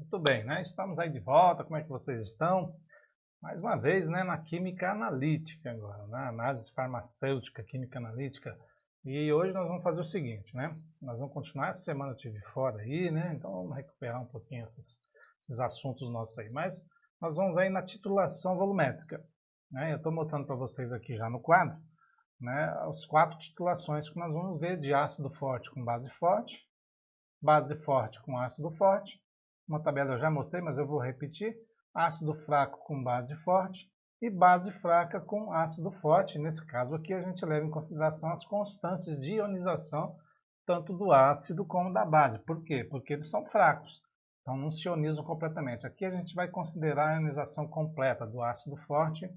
Muito bem, né? Estamos aí de volta. Como é que vocês estão? Mais uma vez, né, na química analítica agora, na análise farmacêutica, química analítica. E hoje nós vamos fazer o seguinte, né? Nós vamos continuar, essa semana eu estive fora aí, né? Então vamos recuperar um pouquinho esses assuntos nossos aí. Mas nós vamos aí na titulação volumétrica, né? Eu estou mostrando para vocês aqui já no quadro, né, as 4 titulações que nós vamos ver de ácido forte com base forte com ácido forte. Uma tabela eu já mostrei, mas eu vou repetir. Ácido fraco com base forte e base fraca com ácido forte. Nesse caso aqui a gente leva em consideração as constantes de ionização tanto do ácido como da base. Por quê? Porque eles são fracos, então não se ionizam completamente. Aqui a gente vai considerar a ionização completa do ácido forte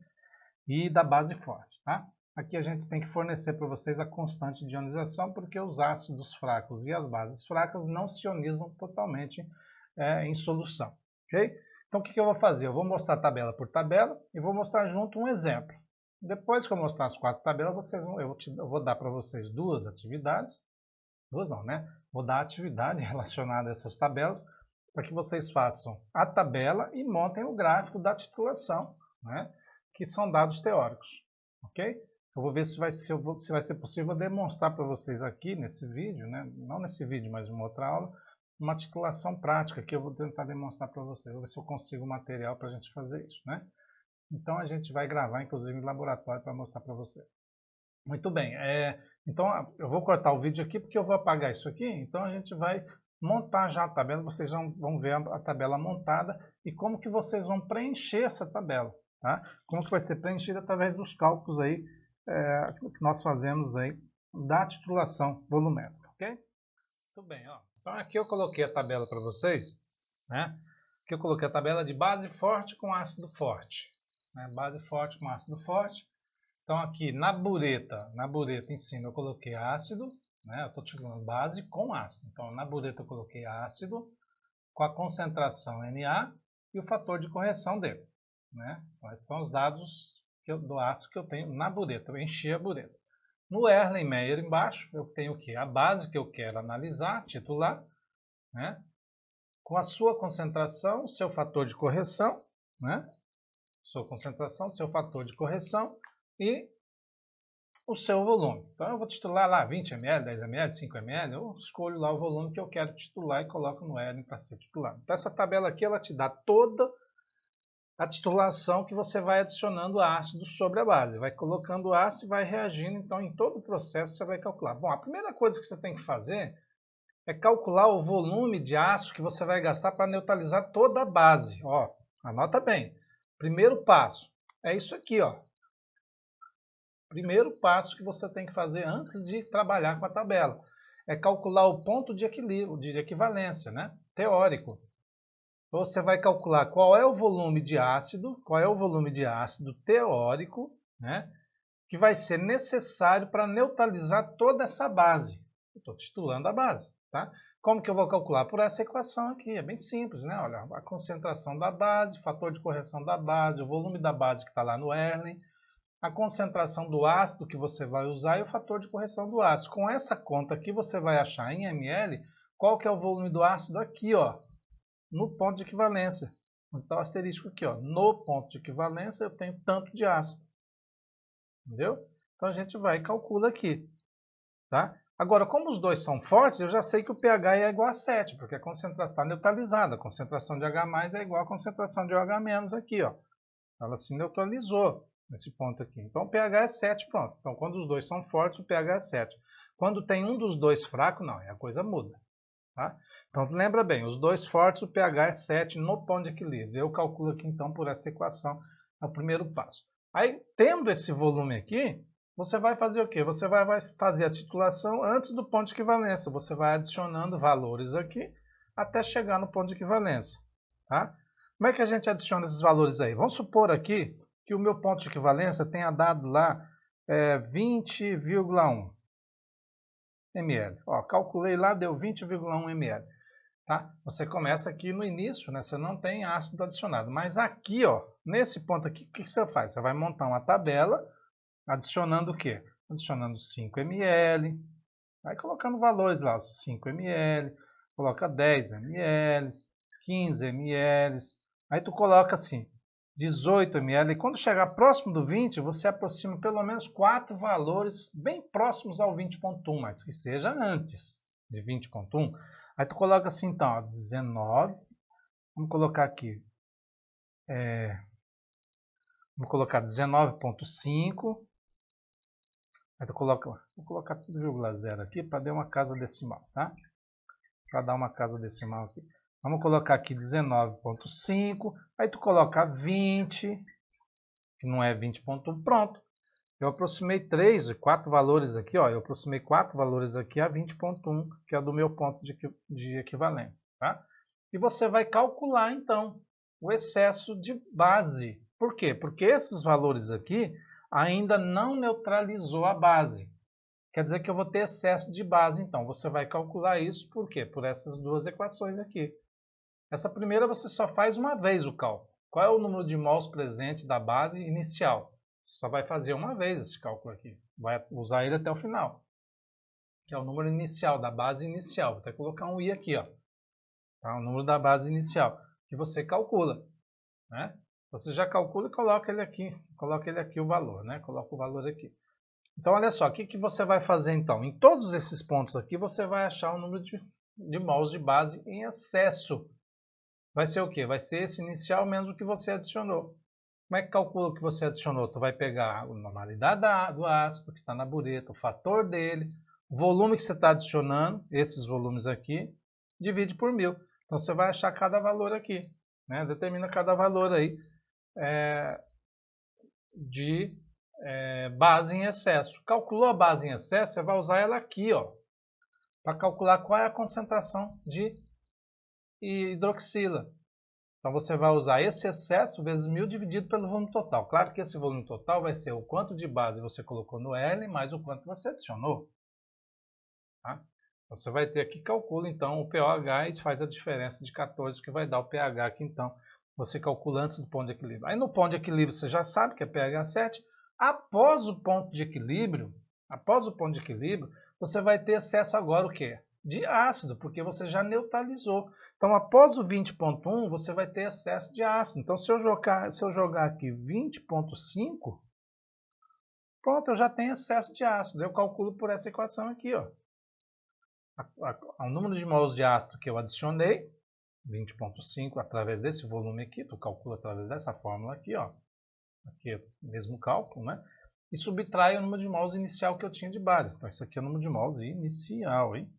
e da base forte, tá? Aqui a gente tem que fornecer para vocês a constante de ionização, porque os ácidos fracos e as bases fracas não se ionizam totalmente em solução, ok? Então o que eu vou fazer? Eu vou mostrar tabela por tabela e vou mostrar junto um exemplo. Depois que eu mostrar as 4 tabelas, eu vou dar para vocês 2 atividades, 2 não, né? Vou dar atividade relacionada a essas tabelas, para que vocês façam a tabela e montem o gráfico da titulação, né? Que são dados teóricos, ok? Eu vou ver se vai ser possível demonstrar para vocês aqui nesse vídeo, né? Não nesse vídeo, mas em uma outra aula, uma titulação prática que eu vou tentar demonstrar para vocês. Vou ver se eu consigo material para a gente fazer isso, né? Então a gente vai gravar, inclusive, em laboratório para mostrar para vocês. Muito bem, então eu vou cortar o vídeo aqui porque eu vou apagar isso aqui, então a gente vai montar já a tabela, vocês vão ver a tabela montada e como que vocês vão preencher essa tabela, tá? Como que vai ser preenchida através dos cálculos aí, que nós fazemos aí da titulação volumétrica, ok? Muito bem, ó. Então aqui eu coloquei a tabela para vocês, né? Aqui eu coloquei a tabela de base forte com ácido forte, né? Base forte com ácido forte. Então aqui na bureta em cima eu coloquei ácido, né? Eu estou tirando base com ácido. Então na bureta eu coloquei ácido com a concentração Na e o fator de correção dele, né? Então esses são os dados do ácido que eu tenho na bureta. Eu enchi a bureta. No Erlenmeyer embaixo eu tenho o que? A base que eu quero analisar, titular, né? Com a sua concentração, seu fator de correção, né? Sua concentração, seu fator de correção e o seu volume. Então eu vou titular lá 20 ml, 10 ml, 5 ml, eu escolho lá o volume que eu quero titular e coloco no Erlen para ser titular. Então essa tabela aqui ela te dá toda a titulação que você vai adicionando ácido sobre a base. Vai colocando ácido e vai reagindo, então em todo o processo você vai calcular. Bom, a primeira coisa que você tem que fazer é calcular o volume de ácido que você vai gastar para neutralizar toda a base. Ó, anota bem. Primeiro passo é isso aqui, ó. Primeiro passo que você tem que fazer antes de trabalhar com a tabela é calcular o ponto de equilíbrio, de equivalência, né? Teórico. Então, você vai calcular qual é o volume de ácido, teórico, né? Que vai ser necessário para neutralizar toda essa base. Estou titulando a base, tá? Como que eu vou calcular? Por essa equação aqui, é bem simples, né? Olha, a concentração da base, fator de correção da base, o volume da base que está lá no Erlen, a concentração do ácido que você vai usar e o fator de correção do ácido. Com essa conta aqui você vai achar em ml qual que é o volume do ácido aqui, ó, no ponto de equivalência. Então, asterisco aqui, ó, no ponto de equivalência eu tenho tanto de ácido. Entendeu? Então a gente vai e calcula aqui, tá? Agora, como os dois são fortes, eu já sei que o pH é igual a 7, porque a concentração está neutralizada. A concentração de H+ é igual à concentração de OH- aqui, ó. Ela se neutralizou nesse ponto aqui. Então o pH é 7, pronto. Então quando os dois são fortes, o pH é 7. Quando tem um dos dois fraco, não, aí a coisa muda. Tá? Então lembra bem, os dois fortes, o pH é 7 no ponto de equilíbrio. Eu calculo aqui então por essa equação, é o primeiro passo. Aí, tendo esse volume aqui, você vai fazer o quê? Você vai fazer a titulação antes do ponto de equivalência. Você vai adicionando valores aqui até chegar no ponto de equivalência. Tá? Como é que a gente adiciona esses valores aí? Vamos supor aqui que o meu ponto de equivalência tenha dado lá 20,1 ml. Ó, calculei lá, deu 20,1 ml. Tá? Você começa aqui no início, né? Você não tem ácido adicionado. Mas aqui, ó, nesse ponto aqui, o que você faz? Você vai montar uma tabela adicionando o quê? Adicionando 5 ml. Vai colocando valores lá, 5 ml, coloca 10 ml, 15 ml. Aí tu coloca assim, 18 ml. E quando chegar próximo do 20, você aproxima pelo menos 4 valores bem próximos ao 20.1, mas que seja antes de 20.1. Aí tu coloca assim, então, ó, 19. Vamos colocar aqui. Vou colocar 19.5. Aí tu coloca, vou colocar tudo vírgula zero aqui para dar uma casa decimal, tá? Para dar uma casa decimal aqui. Vamos colocar aqui 19.5. Aí tu coloca 20, que não é 20.1, pronto. Eu aproximei 3, 4 valores aqui, ó. Eu aproximei 4 valores aqui a 20.1, que é do meu ponto de equivalência, tá? E você vai calcular, então, o excesso de base. Por quê? Porque esses valores aqui ainda não neutralizou a base. Quer dizer que eu vou ter excesso de base, então. Você vai calcular isso por quê? Por essas duas equações aqui. Essa primeira você só faz uma vez o cálculo. Qual é o número de mols presente da base inicial? Você só vai fazer uma vez esse cálculo aqui. Vai usar ele até o final. Que é o número inicial, da base inicial. Vou até colocar um i aqui, ó. Tá? O número da base inicial. Que você calcula, né? Você já calcula e coloca ele aqui. Coloca ele aqui o valor, né? Coloca o valor aqui. Então, olha só. O que você vai fazer, então? Em todos esses pontos aqui, você vai achar o número de mols de base em excesso. Vai ser o quê? Vai ser esse inicial menos o que você adicionou. Como é que calcula o que você adicionou? Tu vai pegar a normalidade do ácido que está na bureta, o fator dele, o volume que você está adicionando, esses volumes aqui, divide por 1000. Então você vai achar cada valor aqui, né? Determina cada valor aí de base em excesso. Calculou a base em excesso, você vai usar ela aqui, ó, para calcular qual é a concentração de hidroxila. Então você vai usar esse excesso vezes 1000 dividido pelo volume total. Claro que esse volume total vai ser o quanto de base você colocou no L mais o quanto você adicionou. Tá? Você vai ter aqui, calcula então o pOH e faz a diferença de 14 que vai dar o pH aqui então. Você calcula antes do ponto de equilíbrio. Aí no ponto de equilíbrio você já sabe que é pH 7. Após o ponto de equilíbrio, você vai ter excesso agora o quê? De ácido, porque você já neutralizou. Então, após o 20.1, você vai ter excesso de ácido. Então, se eu jogar aqui 20.5, pronto, eu já tenho excesso de ácido. Eu calculo por essa equação aqui, ó. O número de mols de ácido que eu adicionei, 20.5, através desse volume aqui, tu calcula através dessa fórmula aqui, ó. Aqui é o mesmo cálculo, né? E subtrai o número de mols inicial que eu tinha de base. Então, isso aqui é o número de mols inicial, hein?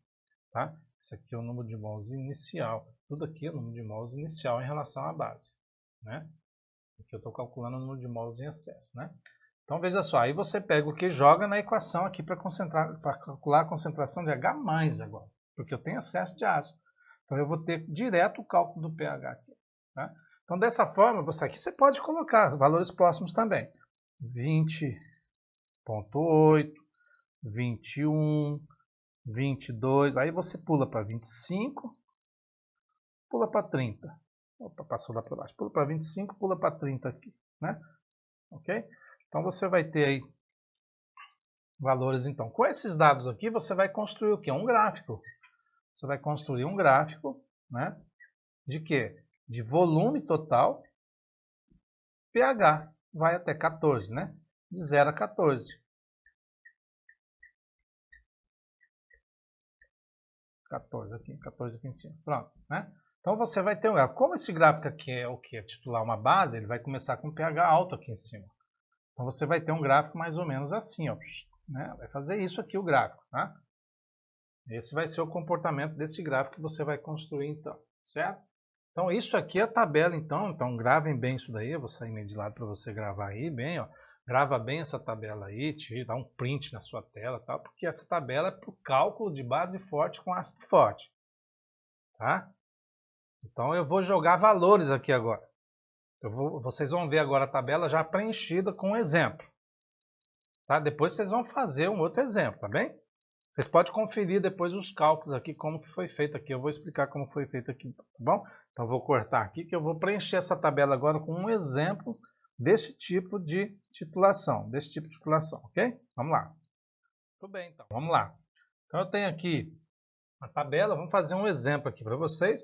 Tá? Isso aqui é o número de mols inicial. Tudo aqui é o número de mols inicial em relação à base, né? Aqui eu estou calculando o número de mols em excesso, né? Então, veja só. Aí você pega o que joga na equação aqui para calcular a concentração de H+ agora. Porque eu tenho excesso de ácido. Então, eu vou ter direto o cálculo do pH aqui, tá? Então, dessa forma, aqui você pode colocar valores próximos também. 20.8, 21, 22, aí você pula para 25, pula para 30. Opa, passou lá para baixo. Pula para 25, pula para 30 aqui, né? Ok? Então, você vai ter aí valores, então. Com esses dados aqui, você vai construir o quê? Um gráfico. Você vai construir um gráfico, né? De quê? De volume total, pH. Vai até 14, né? De 0 a 14. 14 aqui em cima. Pronto, né? Então você vai ter um gráfico. Como esse gráfico aqui é o que? Titular uma base, ele vai começar com pH alto aqui em cima. Então você vai ter um gráfico mais ou menos assim, ó. Né? Vai fazer isso aqui o gráfico, tá? Esse vai ser o comportamento desse gráfico que você vai construir então, certo? Então isso aqui é a tabela então gravem bem isso daí, eu vou sair meio de lado para você gravar aí bem, ó. Grava bem essa tabela aí, dá um print na sua tela, tá? Porque essa tabela é para o cálculo de base forte com ácido forte, tá? Então eu vou jogar valores aqui agora. Vocês vão ver agora a tabela já preenchida com um exemplo, tá? Depois vocês vão fazer um outro exemplo, tá bem? Vocês podem conferir depois os cálculos aqui, como que foi feito aqui. Eu vou explicar como foi feito aqui, tá bom? Então eu vou cortar aqui que eu vou preencher essa tabela agora com um exemplo desse tipo de titulação, ok? Vamos lá. Tudo bem, então, vamos lá. Então eu tenho aqui a tabela, vamos fazer um exemplo aqui para vocês.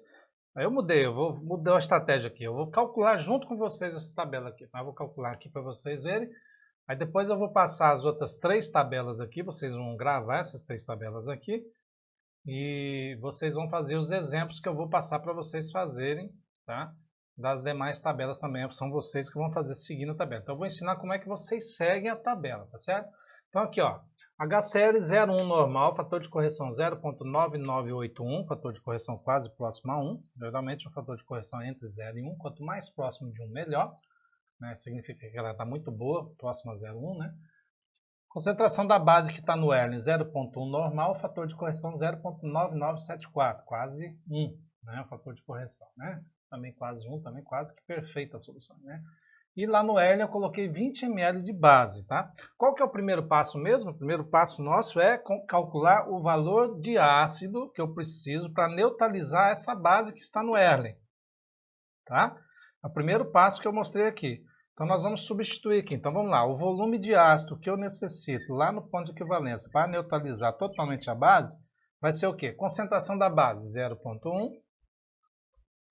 Aí eu mudei, eu vou mudar a estratégia aqui. Eu vou calcular junto com vocês essa tabela aqui. Tá? Eu vou calcular aqui para vocês verem. Aí depois eu vou passar as outras 3 tabelas aqui. Vocês vão gravar essas 3 tabelas aqui. E vocês vão fazer os exemplos que eu vou passar para vocês fazerem. Tá? Das demais tabelas também. São vocês que vão fazer seguindo a tabela. Então eu vou ensinar como é que vocês seguem a tabela. Tá certo? Então aqui, ó. HCl 01 normal, fator de correção 0.9981, fator de correção quase próximo a 1. Geralmente o fator de correção é entre 0 e 1, quanto mais próximo de 1, melhor. Né? Significa que ela está muito boa, próximo a 0,1. Né? Concentração da base que está no Erlen 0.1 normal, fator de correção 0.9974, quase 1. Né? O fator de correção. Né? Também quase 1, também quase que perfeita a solução. Né? E lá no Erlen eu coloquei 20 ml de base, tá? Qual que é o primeiro passo mesmo? O primeiro passo nosso é calcular o valor de ácido que eu preciso para neutralizar essa base que está no Erlen, tá? É o primeiro passo que eu mostrei aqui. Então nós vamos substituir aqui. Então vamos lá, o volume de ácido que eu necessito lá no ponto de equivalência para neutralizar totalmente a base vai ser o quê? Concentração da base 0.1.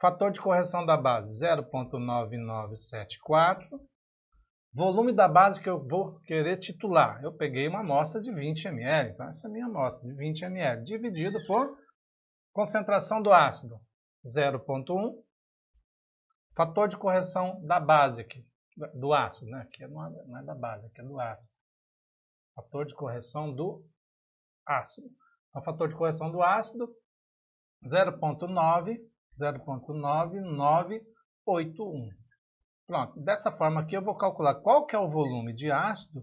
Fator de correção da base 0.9974. Volume da base que eu vou querer titular. Eu peguei uma amostra de 20 ml. Então essa é a minha amostra de 20 ml. Dividido por concentração do ácido 0.1. Fator de correção da base aqui. Do ácido. Né? Aqui não é da base, aqui é do ácido. Fator de correção do ácido. Então fator de correção do ácido 0.9981. Pronto, dessa forma aqui eu vou calcular qual que é o volume de ácido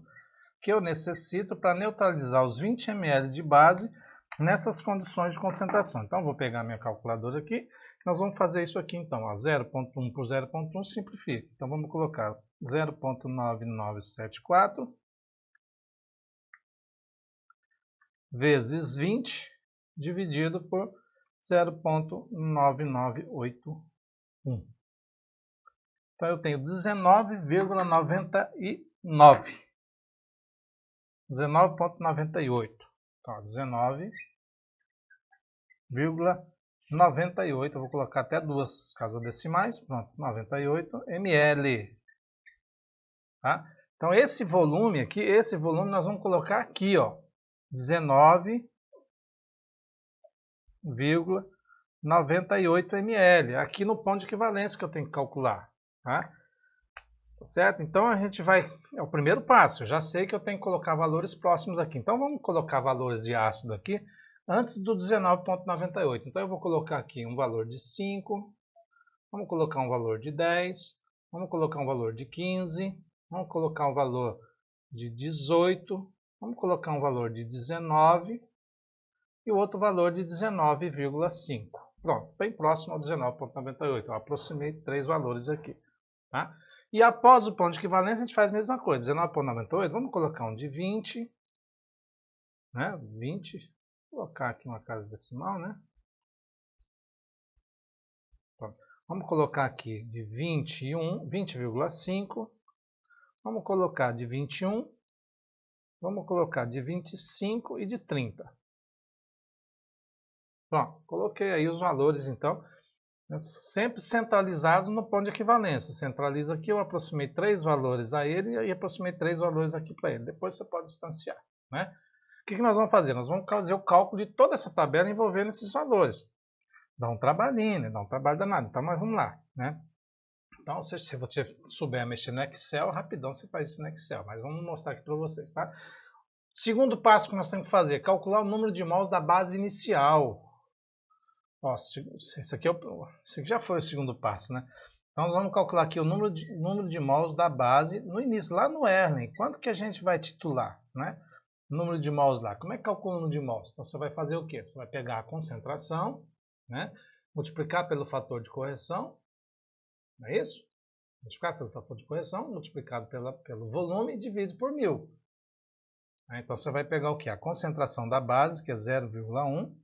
que eu necessito para neutralizar os 20 ml de base nessas condições de concentração. Então eu vou pegar minha calculadora aqui, nós vamos fazer isso aqui então, 0.1 por 0.1 simplifica. Então vamos colocar 0.9974 vezes 20 dividido por 0.9981. Então eu tenho 19,99. 19,98. Então, 19,98. Eu vou colocar até duas casas decimais. Pronto, 98 ml. Tá? Então esse volume aqui, nós vamos colocar aqui, ó, 19,98 ml. Aqui no ponto de equivalência que eu tenho que calcular. Tá? Certo? Então a gente vai, é o primeiro passo, eu já sei que eu tenho que colocar valores próximos aqui. Então vamos colocar valores de ácido aqui antes do 19,98. Então eu vou colocar aqui um valor de 5, vamos colocar um valor de 10, vamos colocar um valor de 15, vamos colocar um valor de 18, vamos colocar um valor de 19 e o outro valor de 19,5. Pronto, bem próximo ao 19,98. Eu aproximei 3 valores aqui. Tá? E após o ponto de equivalência, a gente faz a mesma coisa. 19,98, vamos colocar um de 20. Né? 20. Vou colocar aqui uma casa decimal. Né? Pronto. Vamos colocar aqui de 21, 20,5. Vamos colocar de 21. Vamos colocar de 25 e de 30. Pronto, coloquei aí os valores, então. Sempre centralizado no ponto de equivalência. Centraliza aqui, eu aproximei 3 valores a ele e aproximei 3 valores aqui para ele. Depois você pode distanciar. Né? O que nós vamos fazer? Nós vamos fazer o cálculo de toda essa tabela envolvendo esses valores. Dá um trabalhinho, né? Dá um trabalho danado. Então, mas vamos lá. Né? Então, se você souber mexer no Excel, rapidão você faz isso no Excel. Mas vamos mostrar aqui para vocês. Tá? Segundo passo que nós temos que fazer, calcular o número de mols da base inicial. Ó, esse aqui já foi o segundo passo, né? Então nós vamos calcular aqui o número de mols da base no início, lá no Erlen. Quanto que a gente vai titular, né? Número de mols lá. Como é que calcula o número de mols? Então você vai fazer o quê? Você vai pegar a concentração, né? Multiplicar pelo fator de correção, não é isso? Multiplicar pelo fator de correção, multiplicado pelo volume e dividido por 1000. Então você vai pegar o quê? A concentração da base, que é 0,1.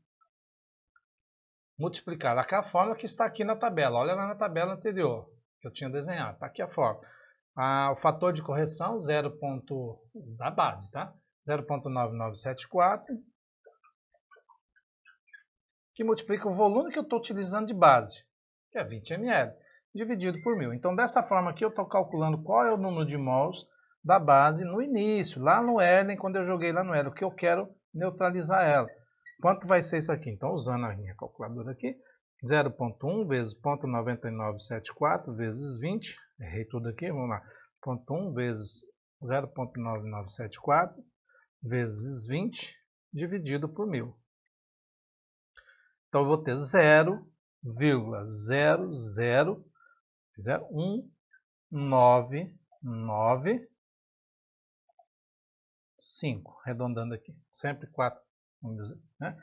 Multiplicada com a fórmula que está aqui na tabela. Olha lá na tabela anterior que eu tinha desenhado. Está aqui a fórmula. O fator de correção, da base, tá? 0,9974. Que multiplica o volume que eu estou utilizando de base. que é 20 ml, dividido por 1000. Então, dessa forma aqui, eu estou calculando qual é o número de mols da base no início, lá no Erlen, quando eu joguei lá no Erlen, que eu quero neutralizar ela. Quanto vai ser isso aqui? Então, usando a minha calculadora aqui, 0,1 vezes 0,9974 vezes 20, errei tudo aqui, vamos lá, 0,1 vezes 0,9974 vezes 20, dividido por 1000. Então, eu vou ter 0,0019995, arredondando aqui, sempre 4, vamos dizer, né?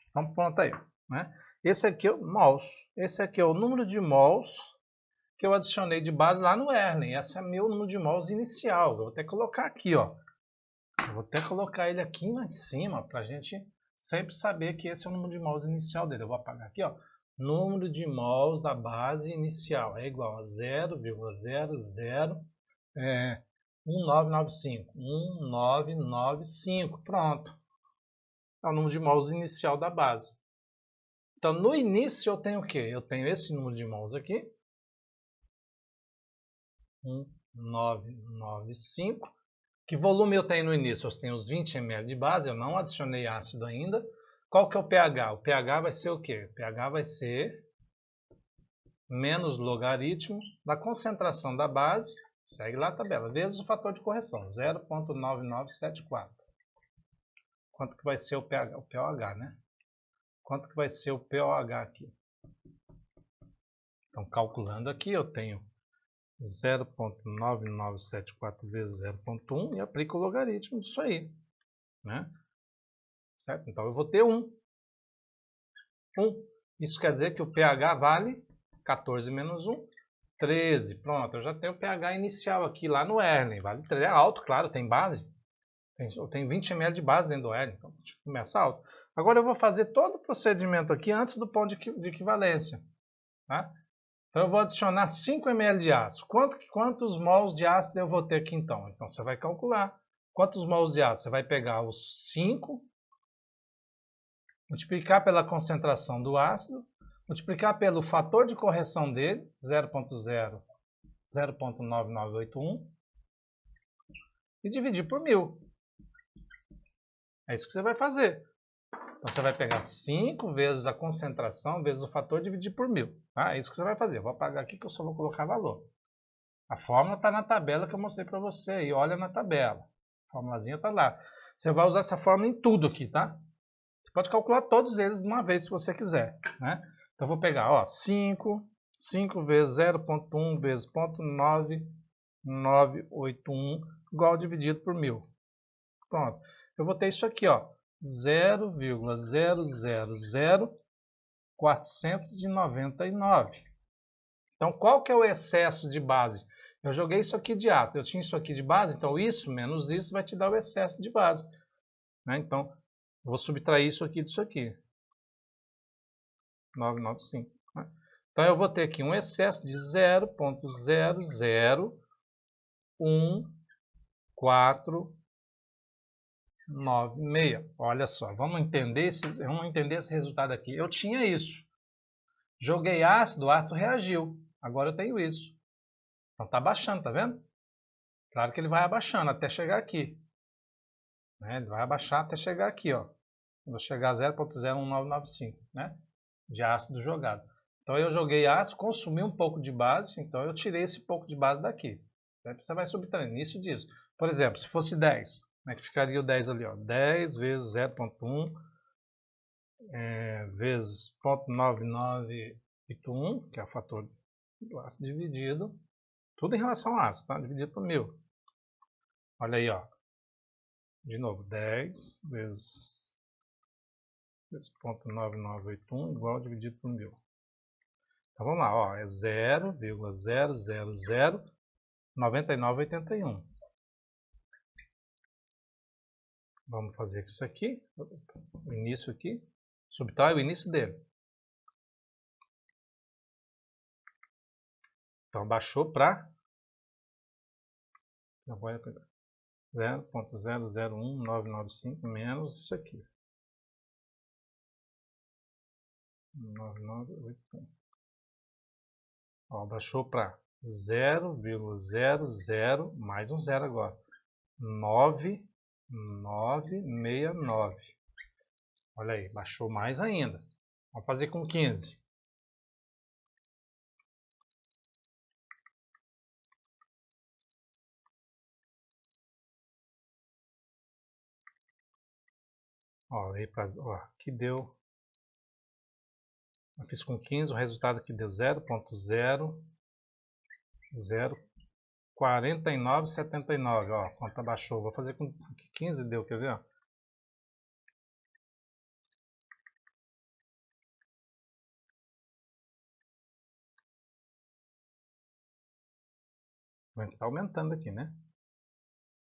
Então, pronto aí, né? Esse aqui é o mols, esse aqui é o número de mols que eu adicionei de base lá no Erlen. Esse é meu número de mols inicial. Eu vou até colocar aqui, ó. Eu vou até colocar ele aqui em cima para a gente sempre saber que esse é o número de mols inicial dele. Eu vou apagar aqui, ó. Número de mols da base inicial é igual a 0,001995. Pronto. É o número de mols inicial da base. Então, no início eu tenho o quê? Eu tenho esse número de mols aqui. 1995. Que volume eu tenho no início? Eu tenho os 20 ml de base, eu não adicionei ácido ainda. Qual que é o pH? O pH vai ser o quê? O pH vai ser menos logaritmo da concentração da base, segue lá a tabela, vezes o fator de correção, 0,9974. Quanto que vai ser o pH? O pOH, né? Quanto que vai ser o pOH aqui? Então, calculando aqui, eu tenho 0,9974 vezes 0,1 e aplico o logaritmo disso aí, né? Certo? Então, eu vou ter 1. Isso quer dizer que o pH vale 14 menos 1, 13. Pronto, eu já tenho o pH inicial aqui lá no Erlen. Vale 13. É alto, claro, tem base. Eu tenho 20 ml de base dentro do Erlen, então começa alto. Agora eu vou fazer todo o procedimento aqui antes do ponto de equivalência. Tá? Então eu vou adicionar 5 ml de ácido. Quantos mols de ácido eu vou ter aqui então? Então você vai calcular. Quantos mols de ácido? Você vai pegar os 5, multiplicar pela concentração do ácido, multiplicar pelo fator de correção dele, 0,9981, e dividir por 1000. É isso que você vai fazer. Então você vai pegar 5 vezes a concentração vezes o fator e dividir por 1000. Tá? É isso que você vai fazer. Eu vou apagar aqui que eu só vou colocar valor. A fórmula está na tabela que eu mostrei para você aí. Olha na tabela. A formulazinha está lá. Você vai usar essa fórmula em tudo aqui, tá? Você pode calcular todos eles de uma vez se você quiser, né? Então eu vou pegar, ó, 5 vezes 0,1 vezes 0,9981 igual dividido por 1000. Pronto. Eu vou ter isso aqui, ó, 0,000499. Então, qual que é o excesso de base? Eu joguei isso aqui de ácido, eu tinha isso aqui de base, então isso menos isso vai te dar o excesso de base, né? Então, eu vou subtrair isso aqui disso aqui. 995. Né? Então, eu vou ter aqui um excesso de 0,00146. Olha só, vamos entender esse resultado aqui. Eu tinha isso. Joguei ácido, o ácido reagiu. Agora eu tenho isso. Então está baixando, tá vendo? Claro que ele vai abaixando até chegar aqui. Né? Ele vai abaixar até chegar aqui, ó. Eu vou chegar a 0,01995, né? De ácido jogado. Então eu joguei ácido, consumi um pouco de base, então eu tirei esse pouco de base daqui. Você vai subtraindo isso disso. Por exemplo, se fosse 10, como é que ficaria o 10 ali? Ó? 10 vezes 0,1 vezes 0,9981, que é o fator do ácido dividido, tudo em relação ao ácido, tá? Dividido por 1000. Olha aí, ó. De novo, 10 vezes 0,9981 igual dividido por 1000. Então vamos lá, ó, é 0,0009981. Vamos fazer isso aqui, o início aqui, subtrai o início dele. Então baixou para 0,001995 menos isso aqui. 9981. Ó, baixou para 0,00, mais um zero agora. 9969. Olha aí, baixou mais ainda. Vamos fazer com 15. Ó, aí ó, aqui deu. Eu fiz com 15, o resultado aqui deu 0,004979. Ó, a conta baixou. Vou fazer com 15 deu, quer ver? Ó? Está aumentando aqui, né?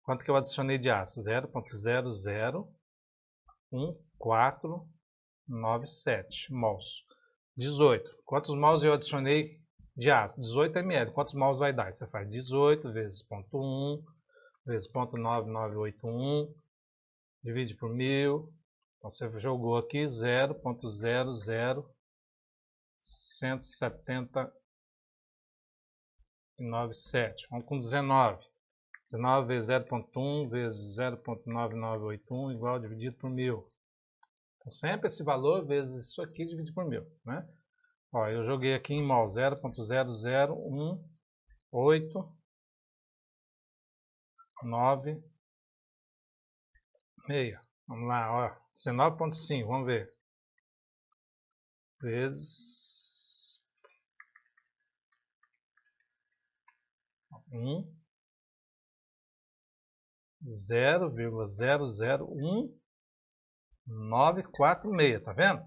Quanto que eu adicionei de aço? 0,001497 mols. 18. Quantos mols eu adicionei de aço? 18 ml. Quantos mols vai dar? Você faz 18 vezes 0,1 vezes 0,9981, divide por 1000. Então você jogou aqui 0,00197. Vamos com 19. 19 vezes 0,1 vezes 0,9981 igual dividido por 1000. Então, sempre esse valor vezes isso aqui dividido por 1000. Né? Ó, eu joguei aqui em mol 0,00189,6. Vamos lá, ó. 19,5, vamos ver. Vezes 0,001946, tá vendo?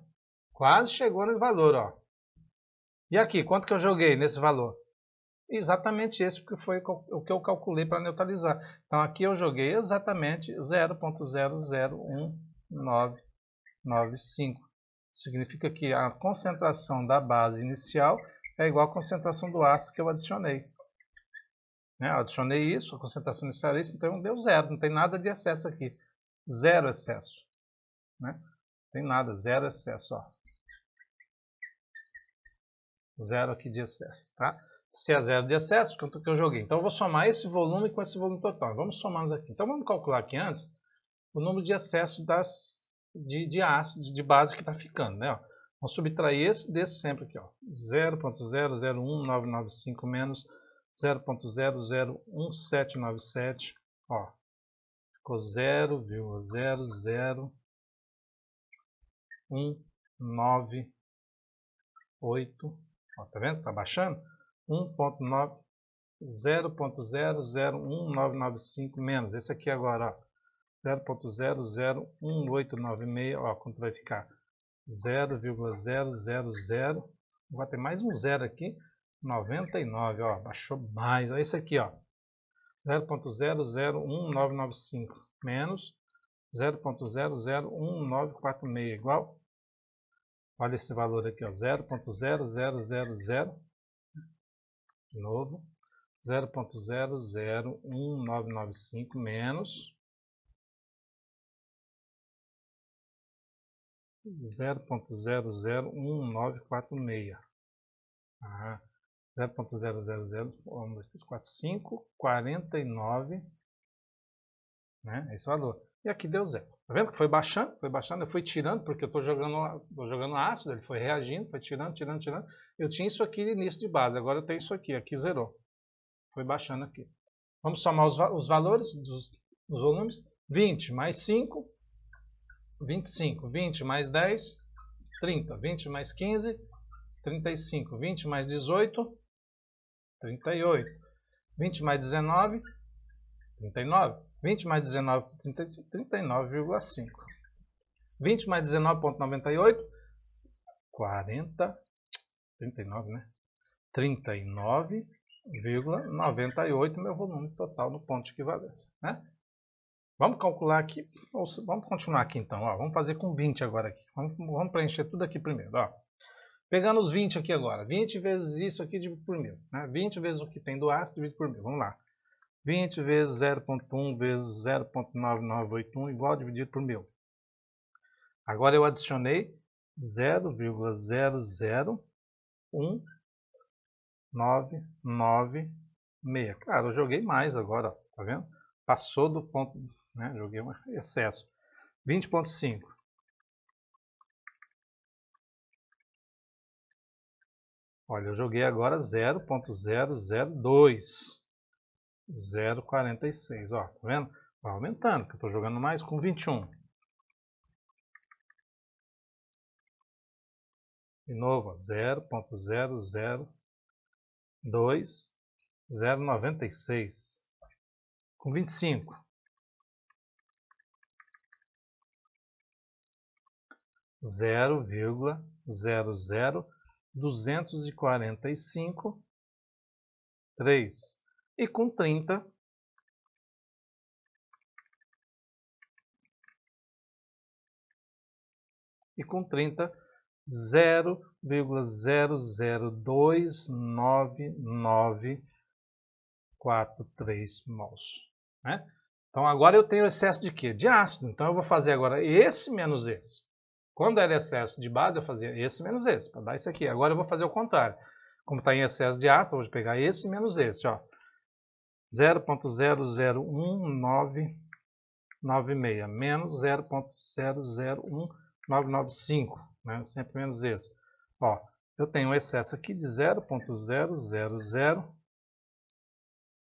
Quase chegou no valor, ó. E aqui, quanto que eu joguei nesse valor? Exatamente esse, porque foi o que eu calculei para neutralizar. Então aqui eu joguei exatamente 0,001995. Significa que a concentração da base inicial é igual à concentração do ácido que eu adicionei. Né? Eu adicionei isso, a concentração inicial é isso, então deu zero, não tem nada de excesso aqui. Zero excesso. Né? Não tem nada, zero excesso. Ó. Zero aqui de excesso. Tá? Se é zero de excesso, quanto que eu joguei? Então eu vou somar esse volume com esse volume total. Vamos somar aqui. Então vamos calcular aqui antes o número de excessos de ácido, de base que está ficando. Né? Ó. Vamos subtrair esse desse sempre aqui. 0,001995 menos 0,001797. Ó, ficou 0,00198. Ó, tá vendo? Tá baixando? 0,0011995 menos. Esse aqui agora, ó. 0,001896. Ó, quanto vai ficar? 0,000. Vou ter mais um zero aqui. 99, ó, baixou mais. Olha esse aqui, ó. 0,001995 menos 0,001946 igual. Olha esse valor aqui, ó. 0,0000. De novo. 0,001995 menos 0,001946. 0,000, 1, 2, 3, 4, 5, 49, né? Esse valor. E aqui deu zero. Tá vendo que foi baixando? Foi baixando, eu fui tirando, porque eu estou jogando ácido, ele foi reagindo, foi tirando. Eu tinha isso aqui no início de base, agora eu tenho isso aqui zerou. Foi baixando aqui. Vamos somar os valores dos volumes. 20 mais 5, 25. 20 mais 10, 30. 20 mais 15, 35. 20 mais 18, 38. 20 mais 19, 39. 20 mais 19, 39,5. 20 mais 19,98, 40. 39, né? 39,98 meu volume total no ponto de equivalência. Né? Vamos calcular aqui, vamos continuar aqui então. Ó. Vamos fazer com 20 agora aqui. Vamos preencher tudo aqui primeiro. Ó. Pegando os 20 aqui agora. 20 vezes isso aqui dividido por 1000. Né? 20 vezes o que tem do ácido dividido por 1000. Vamos lá. 20 vezes 0,1 vezes 0,9981 igual dividido por 1000. Agora eu adicionei 0,001 996. Claro, eu joguei mais agora, ó, tá vendo? Passou do ponto, né? Joguei um excesso. 20,5. Olha, eu joguei agora 0,002. 0,46, ó, tá vendo? Vai aumentando, que eu tô jogando mais com 21. De novo, 0,002, 0,96. Com 25. 0,00245, 3. E com 30, e com 30, 0,0029943 mols. Né? Então agora eu tenho excesso de quê? De ácido. Então eu vou fazer agora esse menos esse. Quando era excesso de base, eu fazia esse menos esse, para dar isso aqui. Agora eu vou fazer o contrário. Como está em excesso de ácido, eu vou pegar esse menos esse. 0,001996 menos 0,001995. Né? Sempre menos esse. Ó, eu tenho um excesso aqui de 0,000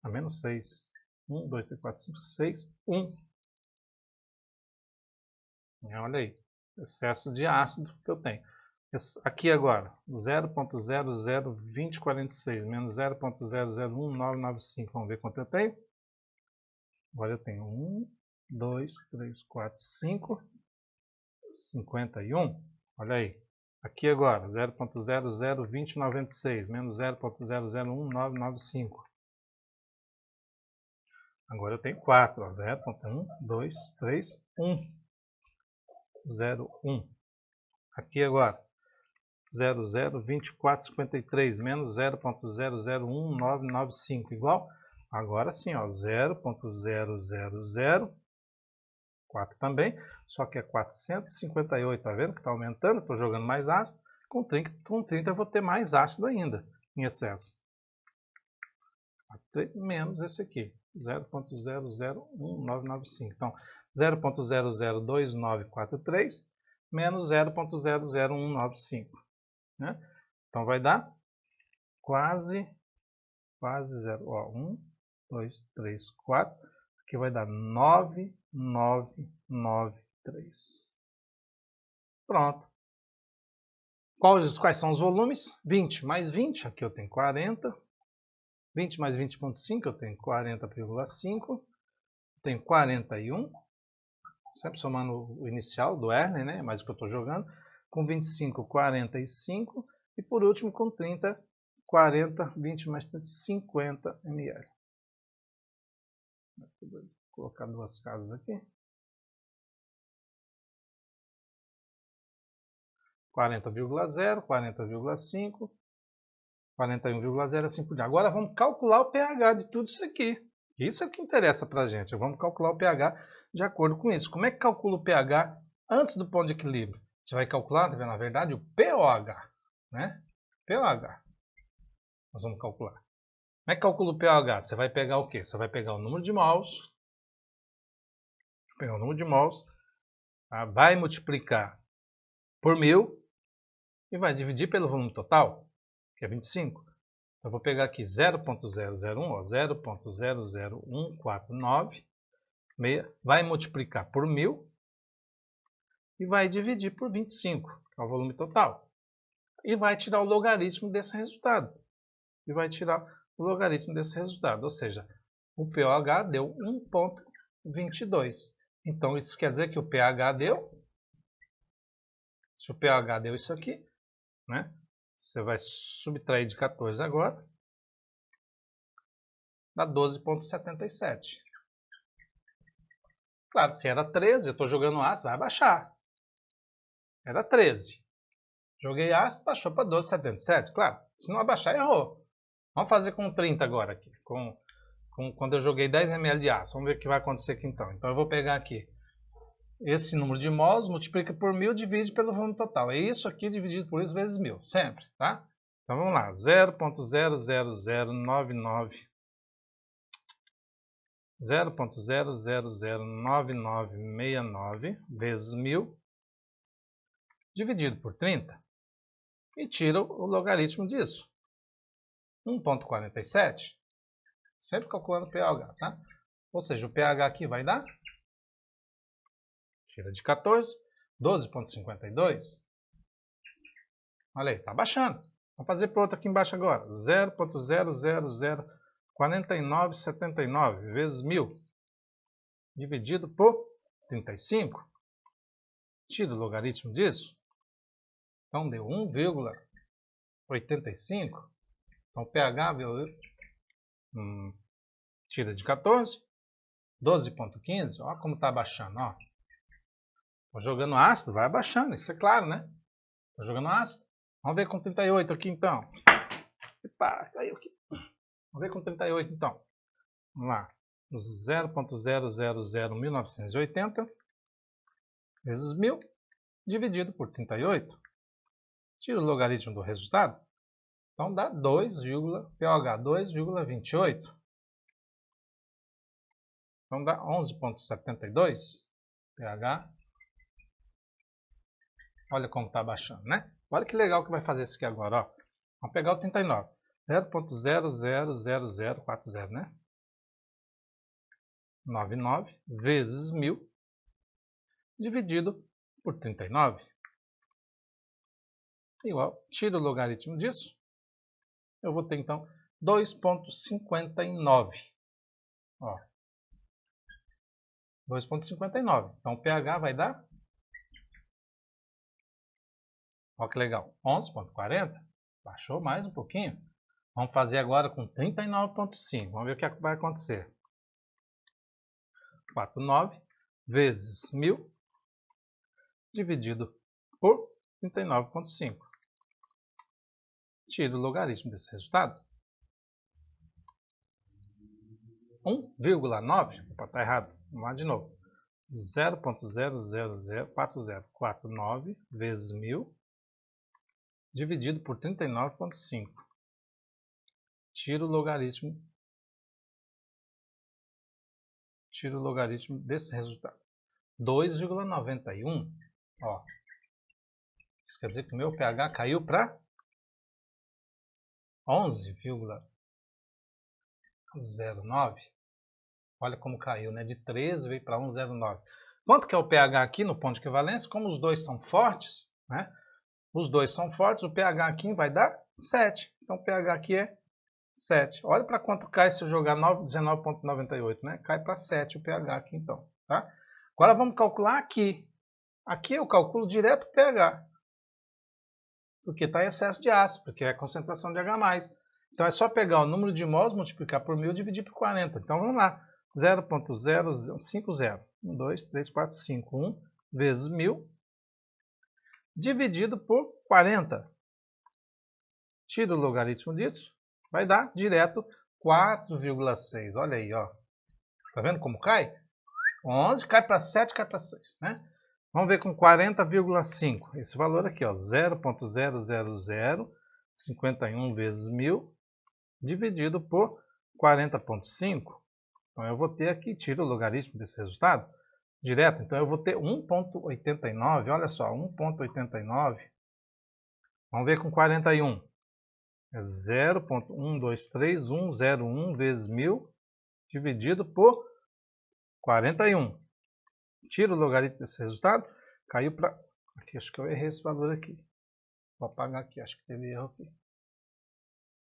a menos 6. 1, 2, 3, 4, 5, 6, 1. Olha aí, excesso de ácido que eu tenho. Aqui agora, 0,002046 menos 0,001995. Vamos ver quanto eu tenho? Agora eu tenho 1, 2, 3, 4, 5, 51. Olha aí. Aqui agora, 0,002096 menos 0,001995. Agora eu tenho 4. 0,1, 2, 3, 1. 0, 1. Aqui agora, 002453 menos 0,001995 igual. Agora sim, 0,000, 4 também, só que é 458, tá vendo que está aumentando? Estou jogando mais ácido. Com 30 eu vou ter mais ácido ainda, em excesso. Menos esse aqui, 0,001995. Então, 0,002943 menos 0,00195. Né? Então, vai dar quase zero. 1, 2, 3, 4. Aqui vai dar 9993. Pronto. Quais são os volumes? 20 mais 20, aqui eu tenho 40. 20 mais 20,5, eu tenho 40,5. Tenho 41. Sempre somando o inicial do Erlen, né? Mais o que eu estou jogando. Com 25, 45. E por último, com 30, 40, 20 mais 30, 50 ml. Vou colocar duas casas aqui. 40,0, 40,5, 41,0, assim por diante. Agora vamos calcular o pH de tudo isso aqui. Isso é o que interessa para a gente. Vamos calcular o pH de acordo com isso. Como é que calcula o pH antes do ponto de equilíbrio? Você vai calcular, tá vendo? Na verdade, o pOH. Né? pOH. Nós vamos calcular. Como é que calcula o pOH? Você vai pegar o quê? Você vai pegar o número de mols. Pegar o número de mols. Tá? Vai multiplicar por 1000. E vai dividir pelo volume total, que é 25. Eu vou pegar aqui 0,001, 0,00149, vai multiplicar por 1000 e vai dividir por 25, que é o volume total. E vai tirar o logaritmo desse resultado. Ou seja, o pOH deu 1,22. Então, isso quer dizer que o pH deu... Se o pH deu isso aqui, né? Você vai subtrair de 14 agora, dá 12,77. Claro, se era 13, eu estou jogando ácido, vai baixar. Era 13. Joguei ácido, baixou para 12,77. Claro, se não abaixar, errou. Vamos fazer com 30 agora aqui. Quando eu joguei 10 ml de ácido. Vamos ver o que vai acontecer aqui então. Então eu vou pegar aqui esse número de mols, multiplica por 1000, divide pelo volume total. É isso aqui dividido por isso vezes 1000, sempre, tá? Então vamos lá, 0,0009969 vezes 1000 dividido por 30 e tira o logaritmo disso. 1,47. Sempre calculando o pH, tá? Ou seja, o pH aqui vai dar, tira de 14, 12,52. Olha aí, está baixando. Vamos fazer para outro aqui embaixo agora. 0,0004979 vezes 1000 dividido por 35. Tira o logaritmo disso. Então deu 1,85. Então pH tira de 14. 12,15. Olha como está abaixando. Ó. Estou jogando ácido, vai abaixando. Isso é claro, né? Estou jogando ácido. Vamos ver com 38 aqui então. Epa, caiu aqui. Vamos ver com 38 então. Vamos lá. 0,0001980 vezes 1000 dividido por 38. Tira o logaritmo do resultado. Então dá pH 2,28. Então dá 11,72 pH. Olha como está baixando, né? Olha que legal que vai fazer isso aqui agora. Ó. Vamos pegar o 39. 0,00040, né? 99 vezes 1000 dividido por 39. Igual, tira o logaritmo disso. Eu vou ter então 2,59. 2,59. Então o pH vai dar, olha que legal, 11,40. Baixou mais um pouquinho. Vamos fazer agora com 39,5. Vamos ver o que vai acontecer. 49 vezes 1000 dividido por 39,5. Tira o logaritmo desse resultado. 1,9. Opa, está errado. Vamos lá de novo. 0,0004049 vezes 1000 dividido por 39,5. Tira o logaritmo desse resultado. 2,91. Ó. Isso quer dizer que o meu pH caiu para 11,09. Olha como caiu, né? De 13 veio para 1,09. Quanto que é o pH aqui no ponto de equivalência? Como os dois são fortes, né? Os dois são fortes, o pH aqui vai dar 7. Então o pH aqui é 7. Olha para quanto cai se eu jogar 19,98, né? Cai para 7 o pH aqui então, tá? Agora vamos calcular aqui. Aqui eu calculo direto o pH. Porque está em excesso de ácido, porque é a concentração de H+. Então é só pegar o número de mols, multiplicar por 1000 e dividir por 40. Então vamos lá. 0,050. 1, 2, 3, 4, 5. 1 vezes 1000 dividido por 40. Tira o logaritmo disso. Vai dar direto 4,6. Olha aí, ó. Tá vendo como cai? 11 cai para 7, cai para 6, né? Vamos ver com 40,5. Esse valor aqui, ó, 0,00051 vezes 1000 dividido por 40,5. Então eu vou ter aqui, tira o logaritmo desse resultado, direto. Então eu vou ter 1,89. Olha só, 1,89. Vamos ver com 41. É 0,123101 vezes 1000 dividido por 41. Tira o logaritmo desse resultado, caiu para... Aqui, acho que eu errei esse valor aqui. Vou apagar aqui, acho que teve erro aqui. Vou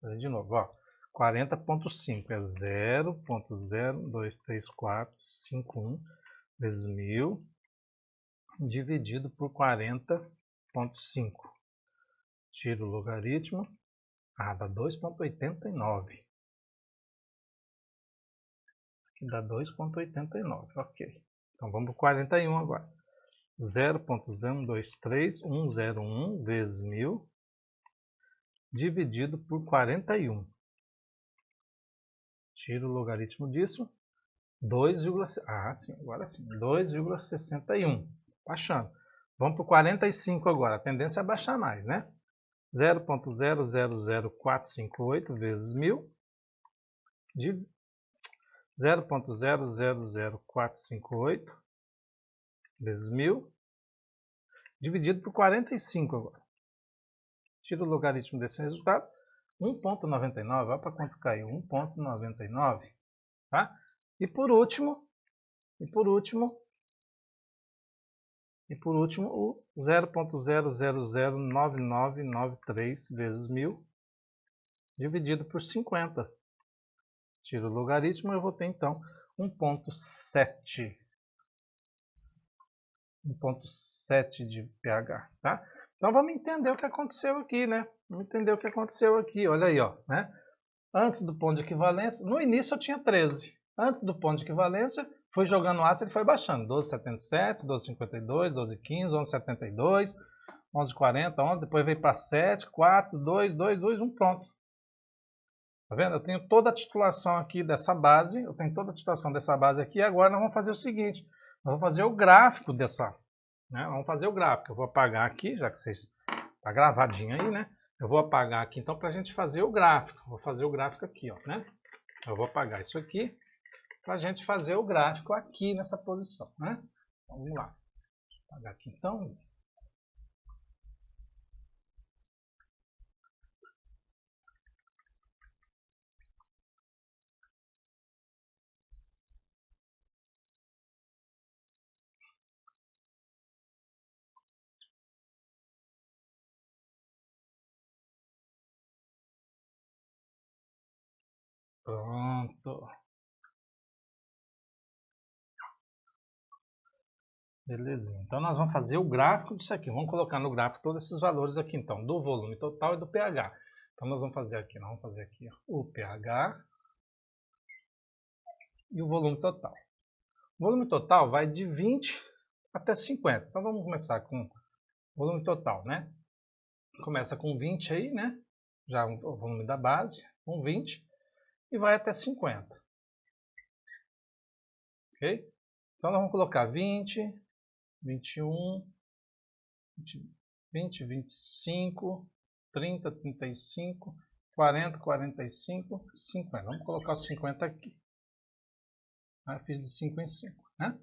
fazer de novo, ó. 40,5 é 0,02345,1 vezes 1000 dividido por 40,5. Tira o logaritmo. Dá 2,89. Aqui dá 2,89, ok. Então vamos para o 41 agora. 0,023101 vezes 1000 dividido por 41. Tira o logaritmo disso. 2,61. Baixando. Vamos para o 45 agora. A tendência é baixar mais, né? 0,000458 vezes 1000 de 0,000458 vezes 1000 dividido por 45 agora. Tira o logaritmo desse resultado, 1,99, olha para quanto caiu, 1,99, tá? E por último, o 0,0009993 vezes 1000 dividido por 50. Tiro o logaritmo, eu vou ter então 1,7 de pH, tá? Então vamos entender o que aconteceu aqui, né? Vamos entender o que aconteceu aqui, olha aí, ó, né? Antes do ponto de equivalência, no início eu tinha 13. Antes do ponto de equivalência, fui jogando ácido e foi baixando. 12,77, 12,52, 12,15, 11,72, 11,40, 11, depois veio para 7, 4, 2, 2, 2, 1, pronto. Tá vendo? Eu tenho toda a titulação aqui dessa base, aqui, e agora nós vamos fazer o seguinte, nós vamos fazer o gráfico dessa, né? Vamos fazer o gráfico, eu vou apagar aqui, já que vocês, tá gravadinho aí, né? Eu vou apagar aqui então para a gente fazer o gráfico, vou fazer o gráfico aqui, ó, né? Eu vou apagar isso aqui para a gente fazer o gráfico aqui nessa posição, né? Então, vamos lá, vou apagar aqui então. Pronto. Belezinha. Então nós vamos fazer o gráfico disso aqui. Vamos colocar no gráfico todos esses valores aqui, então, do volume total e do pH. Então nós vamos fazer aqui, ó, o pH e o volume total. O volume total vai de 20 até 50. Então vamos começar com o volume total, né? Começa com 20 aí, né? Já o volume da base, com 20, e vai até 50. Ok? Então nós vamos colocar 20, 21, 20, 25, 30, 35, 40, 45, 50. Vamos colocar os 50 aqui. Eu fiz de 5 em 5, né?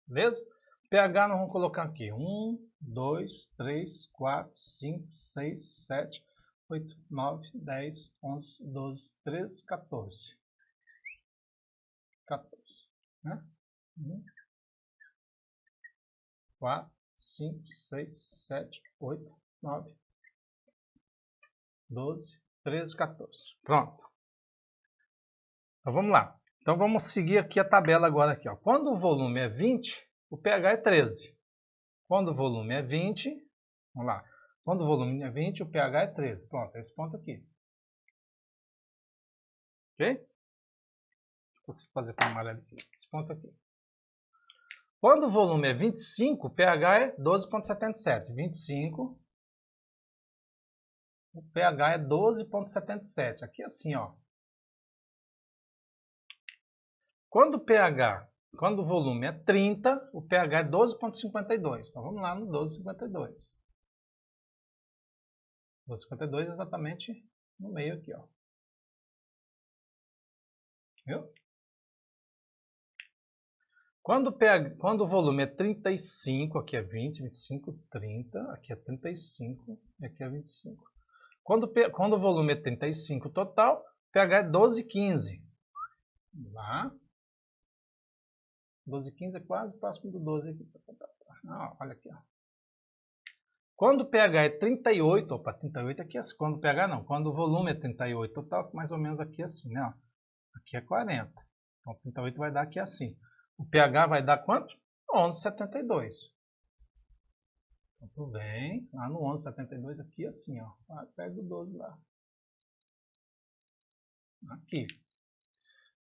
Beleza? pH nós vamos colocar aqui 1, 2, 3, 4, 5, 6, 7, 8, 9, 10, 11, 12, 13, 14. 14, né? 1, 4, 5, 6, 7, 8, 9, 12, 13, 14. Pronto. Então vamos lá. Então vamos seguir aqui a tabela agora aqui, ó. Quando o volume é 20, o pH é 13. Quando o volume é 20, vamos lá. Quando o volume é 20, o pH é 13. Pronto, é esse ponto aqui. Ok? Vou fazer para amarelo aqui. Esse ponto aqui. Quando o volume é 25, o pH é 12,77. 25, o pH é 12,77. Aqui assim, ó. Quando o volume é 30, o pH é 12,52. Então vamos lá no 12,52. 12,52 exatamente no meio aqui, ó. Viu? Quando o volume é 35, aqui é 20, 25, 30, aqui é 35 e aqui é 25. Quando o volume é 35 total, pH é 12,15. Lá. 12,15 é quase próximo do 12 aqui. Olha aqui, ó. Quando o pH é 38, opa, 38 aqui é assim. Quando o pH não, quando o volume é 38 total, mais ou menos aqui assim, né? Aqui é 40. Então 38 vai dar aqui assim. O pH vai dar quanto? 11,72. Então tu vem lá no 11,72 aqui assim, ó. Pega o 12 lá. Aqui.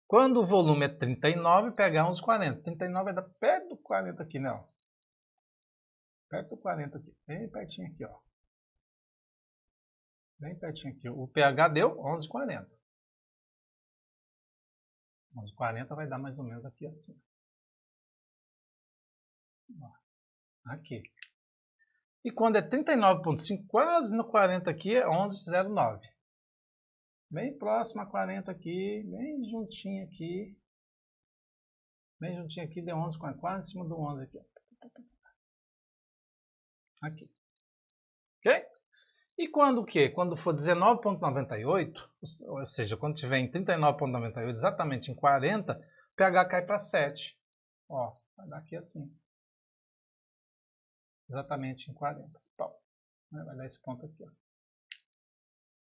Quando o volume é 39, pH 11,40. 39 vai dar perto do 40 aqui, né? Ó. Perto do 40 aqui. Bem pertinho aqui, ó. Bem pertinho aqui. O pH deu 11,40. 11,40 vai dar mais ou menos aqui assim. Aqui. E quando é 39,5, quase no 40 aqui, é 11,09. Bem próximo a 40 aqui, bem juntinho aqui. Bem juntinho aqui, deu 11, quase em cima do 11 aqui. Aqui. Ok? E quando o quê? Quando for 19,98, ou seja, quando tiver em 39,98, exatamente em 40, pH cai para 7. Ó, vai dar aqui assim. Exatamente em 40. Pau. Vai dar esse ponto aqui. Ó.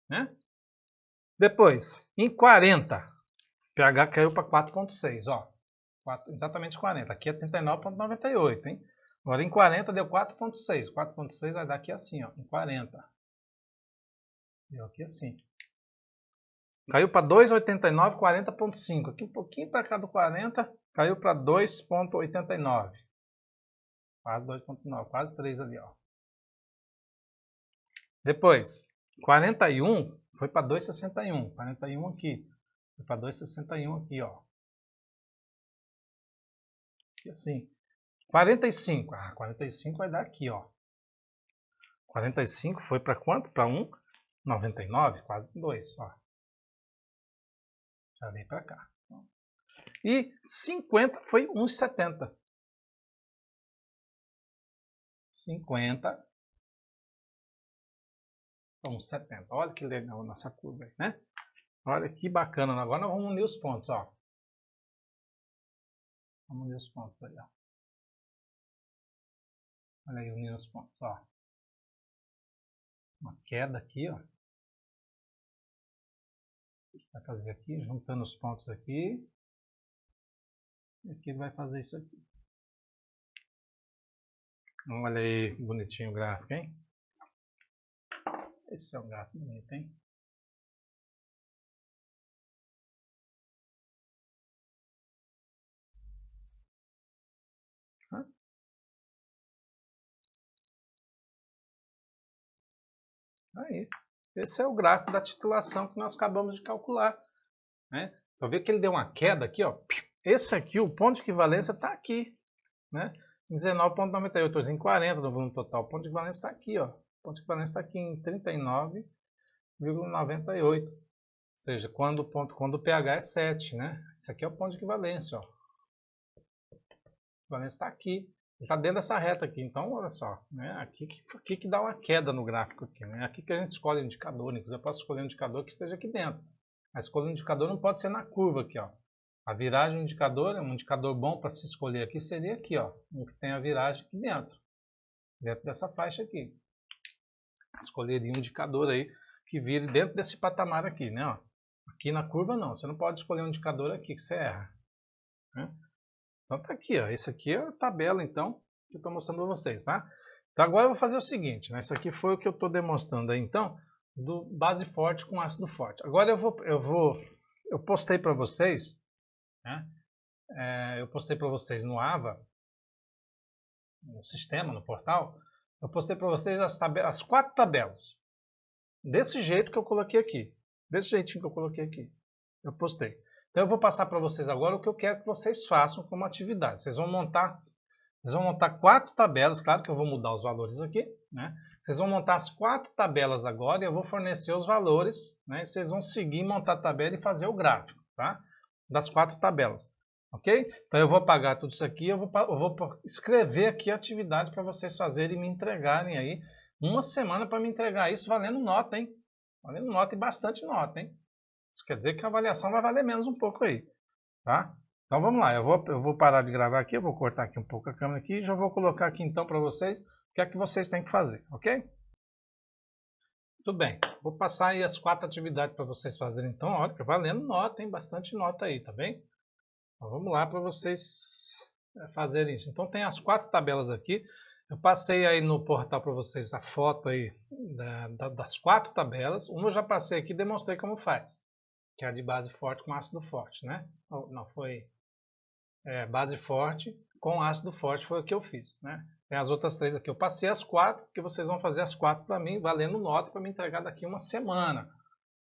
Né? Depois, em 40, pH caiu para 4,6. Ó. Exatamente 40. Aqui é 39,98, hein? Agora em 40 deu 4,6. 4,6 vai dar aqui assim, ó, em 40. Deu aqui assim. Caiu para 2,89, 40,5. Aqui um pouquinho para cá do 40, caiu para 2,89. Quase 2,9, quase 3 ali, ó. Depois, 41 foi para 2,61. 41 aqui. Foi para 2,61 aqui, ó. Aqui assim. 45. Ah, 45 vai dar aqui, ó. 45 foi para quanto? Para 1,99, quase 2, ó. Já vem para cá. E 50 foi 1,70. 50 para 1,70. Olha que legal a nossa curva aí, né? Olha que bacana. Agora nós vamos unir os pontos, ó. Vamos unir os pontos aí, ó. Olha aí, unir os pontos, ó. Uma queda aqui, ó. Vai fazer aqui, juntando os pontos aqui. E aqui ele vai fazer isso aqui. Olha aí, bonitinho o gráfico, hein? Esse é um gráfico bonito, hein? Aí, esse é o gráfico da titulação que nós acabamos de calcular. Né? Para ver que ele deu uma queda aqui, ó. Esse aqui, o ponto de equivalência está aqui. Né? Em 19,98, em 40 no volume total. O ponto de equivalência está aqui, ó. O ponto de equivalência está aqui em 39,98. Ou seja, quando o pH é 7, né? Esse aqui é o ponto de equivalência, ó. A equivalência está aqui. Está dentro dessa reta aqui. Então, olha só. Né? Aqui que dá uma queda no gráfico. Aqui, né? Aqui que a gente escolhe o indicador. Inclusive, eu posso escolher um indicador que esteja aqui dentro. A escolha do indicador não pode ser na curva aqui, ó. A viragem do indicador, um indicador bom para se escolher aqui seria aqui, ó. Um que tem a viragem aqui dentro. Dentro dessa faixa aqui. Escolheria um indicador aí que vire dentro desse patamar aqui, né? Ó. Aqui na curva não. Você não pode escolher um indicador aqui que você erra. Né? Então tá aqui, ó. Esse aqui é a tabela, então, que eu estou mostrando para vocês, tá? Então agora eu vou fazer o seguinte, né? Isso aqui foi o que eu estou demonstrando aí, então, do base forte com ácido forte. Agora eu postei para vocês, né? Eu postei para vocês no AVA, no sistema, no portal, eu postei para vocês as 4 tabelas. Desse jeito que eu coloquei aqui. Desse jeitinho que eu coloquei aqui. Eu postei. Então eu vou passar para vocês agora o que eu quero que vocês façam como atividade. Vocês vão montar 4 tabelas, claro que eu vou mudar os valores aqui, né? Vocês vão montar as 4 tabelas agora e eu vou fornecer os valores, né? E vocês vão seguir, montar a tabela e fazer o gráfico, tá? Das 4 tabelas, ok? Então eu vou apagar tudo isso aqui, eu vou escrever aqui a atividade para vocês fazerem e me entregarem aí. Uma semana para me entregar isso valendo nota, hein? Valendo nota e bastante nota, hein? Isso quer dizer que a avaliação vai valer menos um pouco aí, tá? Então vamos lá, eu vou parar de gravar aqui, eu vou cortar aqui um pouco a câmera aqui e já vou colocar aqui então para vocês o que é que vocês têm que fazer, ok? Tudo bem, vou passar aí as 4 atividades para vocês fazerem então, olha, valendo nota, hein? Bastante nota aí, tá bem? Então vamos lá para vocês fazerem isso. Então tem as 4 tabelas aqui, eu passei aí no portal para vocês a foto aí das 4 tabelas, uma eu já passei aqui e demonstrei como faz, que é a de base forte com ácido forte, né? Não, foi base forte com ácido forte foi o que eu fiz, né? Tem as outras 3 aqui, eu passei as 4, porque vocês vão fazer as 4 para mim, valendo nota para me entregar daqui uma semana,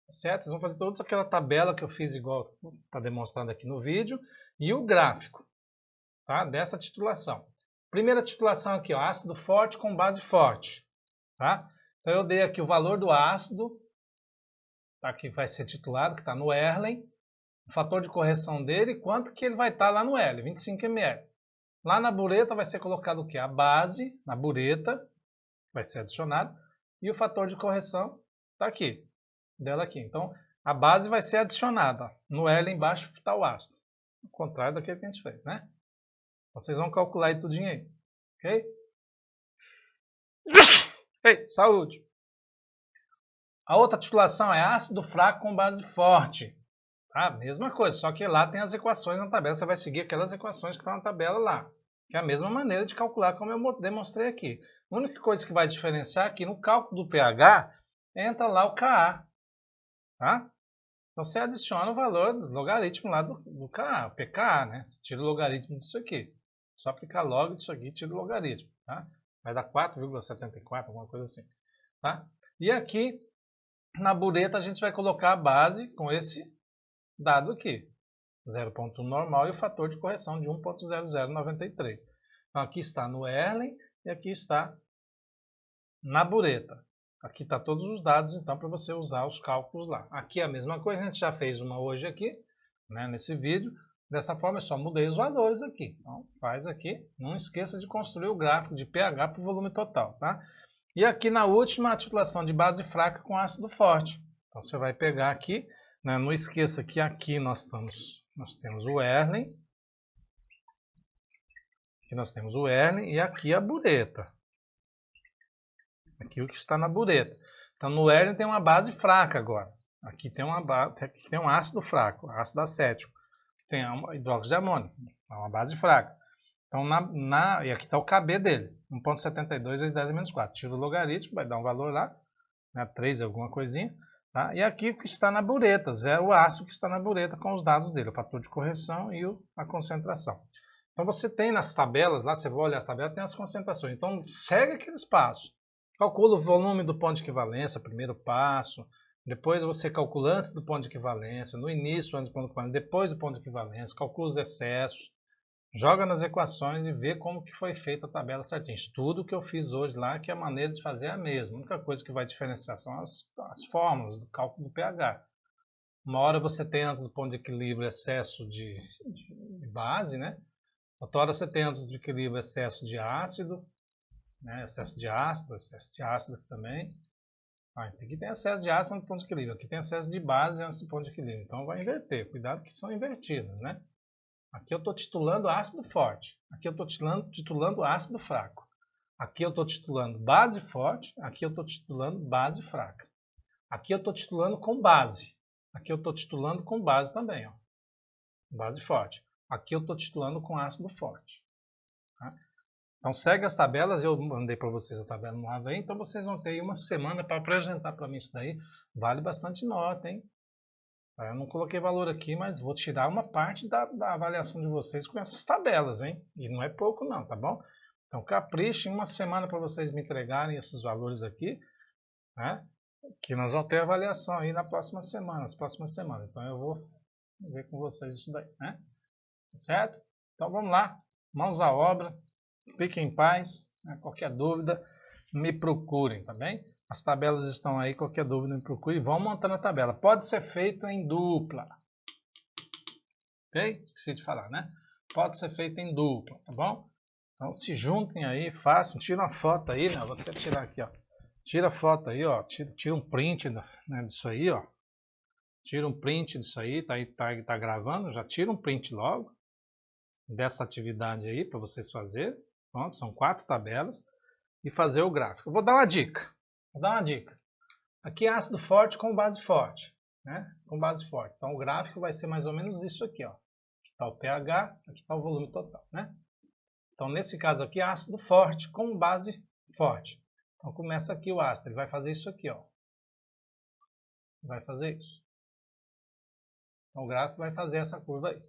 certo? Vocês vão fazer toda aquela tabela que eu fiz igual está demonstrando aqui no vídeo, e o gráfico, tá? Dessa titulação. Primeira titulação aqui, ó, ácido forte com base forte. Tá? Então eu dei aqui o valor do ácido, tá, que vai ser titulado, que está no Erlen, o fator de correção dele, quanto que ele vai estar lá no L, 25 ml. Lá na bureta vai ser colocado o quê? A base, na bureta, vai ser adicionado, e o fator de correção está aqui, dela aqui. Então, a base vai ser adicionada. No L embaixo está o ácido. Ao contrário daquilo que a gente fez, né? Vocês vão calcular aí tudinho aí. Ok? Ei, saúde! A outra titulação é ácido fraco com base forte. Tá? Mesma coisa, só que lá tem as equações na tabela. Você vai seguir aquelas equações que estão na tabela lá. Que é a mesma maneira de calcular como eu demonstrei aqui. A única coisa que vai diferenciar aqui no cálculo do pH, entra lá o Ka. Tá? Então você adiciona o valor do logaritmo lá do Ka, o pKa, né? Você tira o logaritmo disso aqui. Só aplicar log disso aqui e tira o logaritmo. Tá? Vai dar 4,74, alguma coisa assim. Tá? E aqui, na bureta, a gente vai colocar a base com esse dado aqui. 0,1 normal e o fator de correção de 1,0093. Então aqui está no Erlen e aqui está na bureta. Aqui está todos os dados, então, para você usar os cálculos lá. Aqui é a mesma coisa, a gente já fez uma hoje aqui, né, nesse vídeo. Dessa forma, eu só mudei os valores aqui. Então, faz aqui. Não esqueça de construir o gráfico de pH para o volume total. Tá? E aqui na última, a titulação de base fraca com ácido forte. Então, você vai pegar aqui, né, não esqueça que aqui nós temos o Erlen. Aqui nós temos o Erlen e aqui a bureta. Aqui o que está na bureta. Então no Erlen tem uma base fraca agora. Aqui tem um ácido fraco, ácido acético. Tem hidróxido de amônio, é uma base fraca. Então e aqui está o Kb dele, 1,72 vezes 10 a menos 4. Tira o logaritmo, vai dar um valor lá, né, 3 alguma coisinha. Tá? E aqui o que está na bureta, o ácido que está na bureta com os dados dele, o fator de correção e a concentração. Então você tem nas tabelas, lá você vai olhar as tabelas, tem as concentrações. Então segue aqueles passos. Calcula o volume do ponto de equivalência, primeiro passo. Depois você calcula antes do ponto de equivalência, no início antes do ponto de equivalência, depois do ponto de equivalência, calcula os excessos, joga nas equações e vê como que foi feita a tabela certinha. Estudo o que eu fiz hoje lá, que a maneira de fazer é a mesma. A única coisa que vai diferenciar são as fórmulas do cálculo do pH. Uma hora você tem antes do ponto de equilíbrio excesso de base, né? Outra hora você tem antes do equilíbrio excesso de ácido, né? Excesso de ácido aqui também. Aqui tem excesso de ácido no ponto de equilíbrio, aqui tem excesso de base antes do ponto de equilíbrio. Então vai inverter, cuidado que são invertidos, né? Aqui eu estou titulando ácido forte, aqui eu estou titulando ácido fraco. Aqui eu estou titulando base forte, aqui eu estou titulando base fraca. Aqui eu estou titulando com base, aqui eu estou titulando com base também, ó. Base forte. Aqui eu estou titulando com ácido forte. Tá? Então segue as tabelas, eu mandei para vocês a tabela no lado aí, então vocês vão ter aí uma semana para apresentar para mim isso daí. Vale bastante nota, hein? Eu não coloquei valor aqui, mas vou tirar uma parte da avaliação de vocês com essas tabelas, hein? E não é pouco não, tá bom? Então caprichem uma semana para vocês me entregarem esses valores aqui, né? Que nós vamos ter avaliação aí nas próximas semanas. Então eu vou ver com vocês isso daí, né? Certo? Então vamos lá, mãos à obra. Fiquem em paz, né? Qualquer dúvida, me procurem, tá bem? As tabelas estão aí, qualquer dúvida me procure e vão montando a tabela. Pode ser feito em dupla. Ok? Esqueci de falar, né? Pode ser feito em dupla, tá bom? Então se juntem aí, façam, tira uma foto aí, né? Vou até tirar aqui, ó. Tira a foto aí, ó. Tira um print, né, disso aí, ó. Tira um print disso aí, tá gravando, já tira um print logo dessa atividade aí para vocês fazerem. Pronto, são 4 tabelas. E fazer o gráfico. Eu vou dar uma dica. Aqui é ácido forte com base forte. Né? Com base forte. Então o gráfico vai ser mais ou menos isso aqui. Ó. Aqui está o pH, aqui está o volume total. Né? Então nesse caso aqui é ácido forte com base forte. Então começa aqui o ácido. Ele vai fazer isso aqui. Ó. Vai fazer isso. Então o gráfico vai fazer essa curva aí.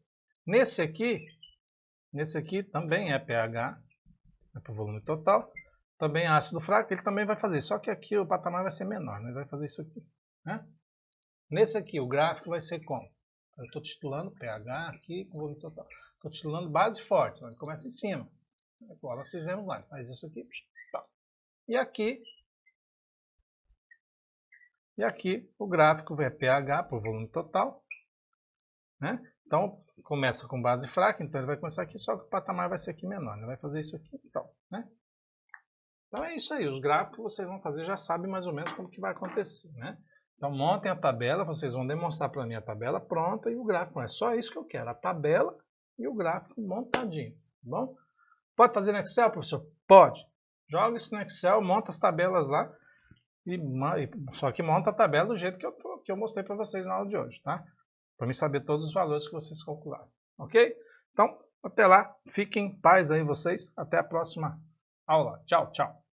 Nesse aqui também é pH. É para o volume total. Também ácido fraco, ele também vai fazer. Só que aqui o patamar vai ser menor, né? Ele vai fazer isso aqui. Né? Nesse aqui, o gráfico vai ser como? Eu estou titulando pH aqui com volume total. Estou titulando base forte, então ele começa em cima. Igual nós fizemos lá. Faz isso aqui. Tá. E aqui o gráfico VPH por volume total. Né? Então, começa com base fraca, então ele vai começar aqui, só que o patamar vai ser aqui menor. Ele vai fazer isso aqui, então. Né? Então é isso aí, os gráficos vocês vão fazer, já sabem mais ou menos como que vai acontecer. Né? Então montem a tabela, vocês vão demonstrar para mim a tabela pronta e o gráfico. É só isso que eu quero, a tabela e o gráfico montadinho. Tá bom? Pode fazer no Excel, professor? Pode. Joga isso no Excel, monta as tabelas lá. Só que monta a tabela do jeito que eu mostrei para vocês na aula de hoje, tá? Para mim saber todos os valores que vocês calcularam, ok? Então, até lá, fiquem em paz aí vocês, até a próxima aula. Tchau, tchau.